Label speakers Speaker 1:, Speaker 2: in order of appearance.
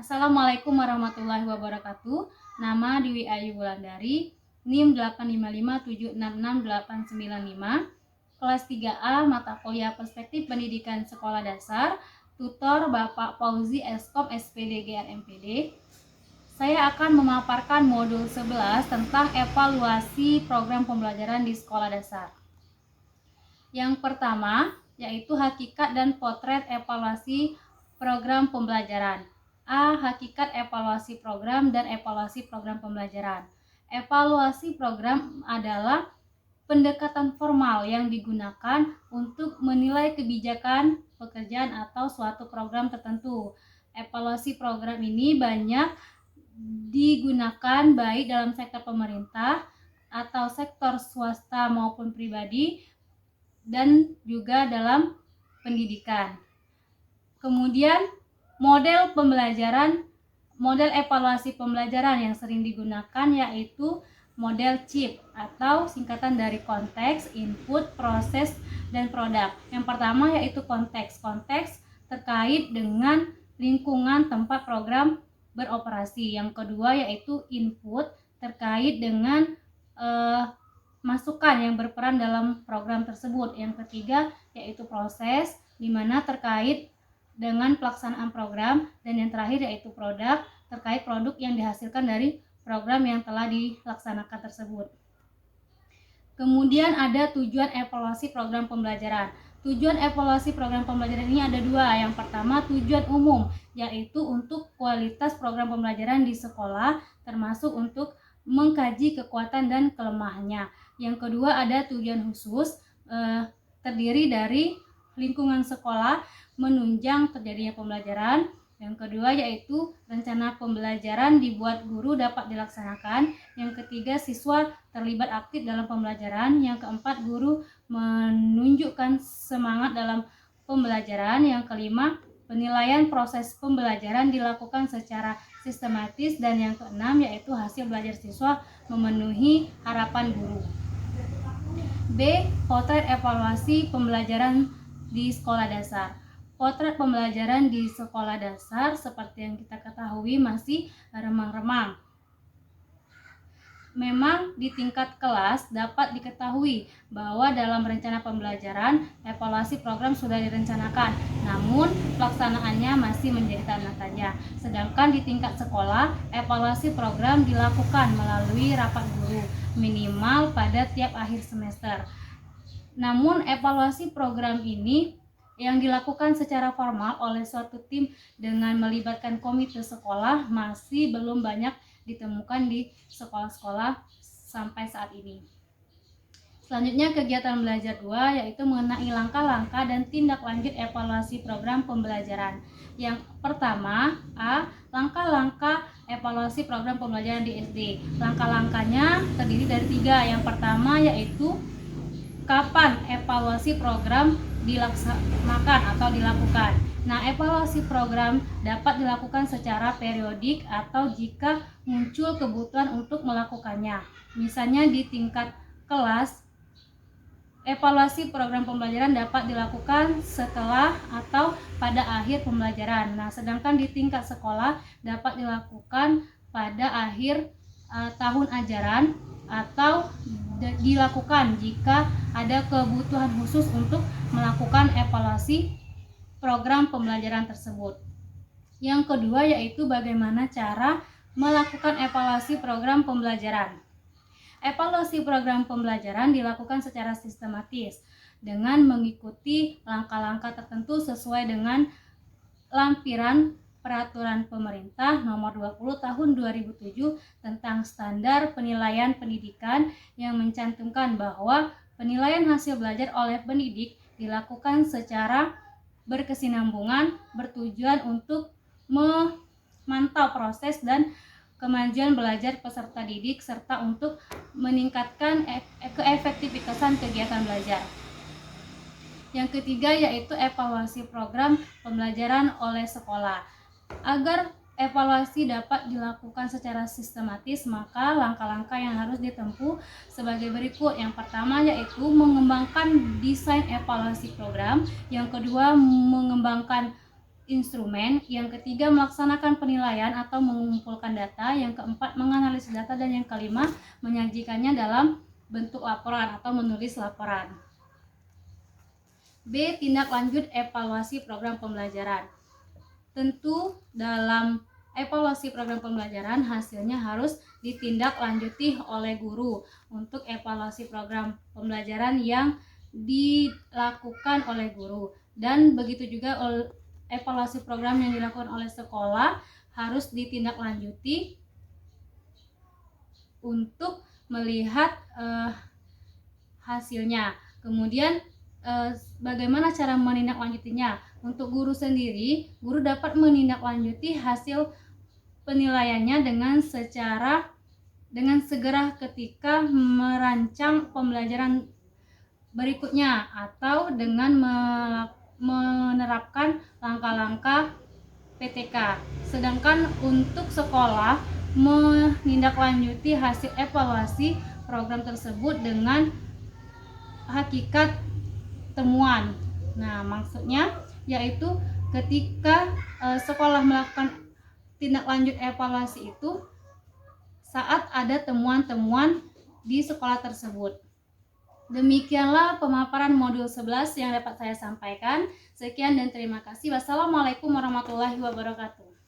Speaker 1: Assalamualaikum warahmatullahi wabarakatuh. Nama Dewi Ayu Wulandari, NIM 855766895, kelas 3A, mata kuliah Perspektif Pendidikan Sekolah Dasar, tutor Bapak Fauzi Eskom SPD GR MPD. Saya akan memaparkan modul 11 tentang evaluasi program pembelajaran di sekolah dasar. Yang pertama yaitu hakikat dan potret evaluasi program pembelajaran. A. Hakikat evaluasi program dan evaluasi program pembelajaran. Evaluasi program adalah pendekatan formal yang digunakan untuk menilai kebijakan, pekerjaan atau suatu program tertentu. Evaluasi program ini banyak digunakan baik dalam sektor pemerintah atau sektor swasta maupun pribadi dan juga dalam pendidikan. Kemudian model evaluasi pembelajaran yang sering digunakan yaitu model CIP atau singkatan dari konteks, input, proses, dan produk. Yang pertama yaitu konteks. Konteks terkait dengan lingkungan tempat program beroperasi. Yang kedua yaitu input terkait dengan masukan yang berperan dalam program tersebut. Yang ketiga yaitu proses, di mana terkait dengan pelaksanaan program, dan yang terakhir yaitu produk, terkait produk yang dihasilkan dari program yang telah dilaksanakan tersebut. Kemudian ada tujuan evaluasi program pembelajaran. Tujuan evaluasi program pembelajaran ini ada dua. Yang pertama tujuan umum, yaitu untuk kualitas program pembelajaran di sekolah, termasuk untuk mengkaji kekuatan dan kelemahannya. Yang kedua ada tujuan khusus, terdiri dari lingkungan sekolah menunjang terjadinya pembelajaran. Yang kedua yaitu rencana pembelajaran dibuat guru dapat dilaksanakan. Yang ketiga siswa terlibat aktif dalam pembelajaran. Yang keempat guru menunjukkan semangat dalam pembelajaran. Yang kelima penilaian proses pembelajaran dilakukan secara sistematis. Dan yang keenam yaitu hasil belajar siswa memenuhi harapan guru. B. Potret evaluasi pembelajaran di sekolah dasar. Potret pembelajaran di sekolah dasar seperti yang kita ketahui masih remang-remang. Memang di tingkat kelas dapat diketahui bahwa dalam rencana pembelajaran evaluasi program sudah direncanakan, namun pelaksanaannya masih menjadi tanda tanya. Sedangkan di tingkat sekolah evaluasi program dilakukan melalui rapat guru minimal pada tiap akhir semester. Namun evaluasi program ini yang dilakukan secara formal oleh suatu tim dengan melibatkan komite sekolah masih belum banyak ditemukan di sekolah-sekolah sampai saat ini. Selanjutnya kegiatan belajar 2 yaitu mengenai langkah-langkah dan tindak lanjut evaluasi program pembelajaran. Yang pertama, A. Langkah-langkah evaluasi program pembelajaran di SD. Langkah-langkahnya terdiri dari 3. Yang pertama yaitu kapan evaluasi program dilaksanakan atau dilakukan. Nah, evaluasi program dapat dilakukan secara periodik atau jika muncul kebutuhan untuk melakukannya. Misalnya di tingkat kelas, evaluasi program pembelajaran dapat dilakukan setelah atau pada akhir pembelajaran. Nah, sedangkan di tingkat sekolah dapat dilakukan pada akhir tahun ajaran atau dilakukan jika ada kebutuhan khusus untuk melakukan evaluasi program pembelajaran tersebut. Yang kedua yaitu bagaimana cara melakukan evaluasi program pembelajaran. Evaluasi program pembelajaran dilakukan secara sistematis dengan mengikuti langkah-langkah tertentu sesuai dengan lampiran Peraturan Pemerintah Nomor 20 Tahun 2007 tentang Standar Penilaian Pendidikan yang mencantumkan bahwa penilaian hasil belajar oleh pendidik dilakukan secara berkesinambungan, bertujuan untuk memantau proses dan kemajuan belajar peserta didik serta untuk meningkatkan keefektifitasan kegiatan belajar. Yang ketiga yaitu evaluasi program pembelajaran oleh sekolah. Agar evaluasi dapat dilakukan secara sistematis, maka langkah-langkah yang harus ditempuh sebagai berikut. Yang pertama yaitu mengembangkan desain evaluasi program. Yang kedua mengembangkan instrumen, yang ketiga melaksanakan penilaian atau mengumpulkan data, yang keempat menganalisis data, dan yang kelima menyajikannya dalam bentuk laporan atau menulis laporan. B. Tindak lanjut evaluasi program pembelajaran. Tentu dalam evaluasi program pembelajaran hasilnya harus ditindaklanjuti oleh guru untuk evaluasi program pembelajaran yang dilakukan oleh guru, dan begitu juga evaluasi program yang dilakukan oleh sekolah harus ditindaklanjuti untuk melihat hasilnya. Kemudian bagaimana cara menindaklanjutinya? Untuk guru sendiri, guru dapat menindaklanjuti hasil penilaiannya dengan segera ketika merancang pembelajaran berikutnya atau dengan menerapkan langkah-langkah PTK. Sedangkan untuk sekolah menindaklanjuti hasil evaluasi program tersebut dengan hakikat temuan. Nah, maksudnya yaitu ketika sekolah melakukan tindak lanjut evaluasi itu saat ada temuan-temuan di sekolah tersebut. Demikianlah pemaparan modul 11 yang dapat saya sampaikan. Sekian dan terima kasih. Wassalamualaikum warahmatullahi wabarakatuh.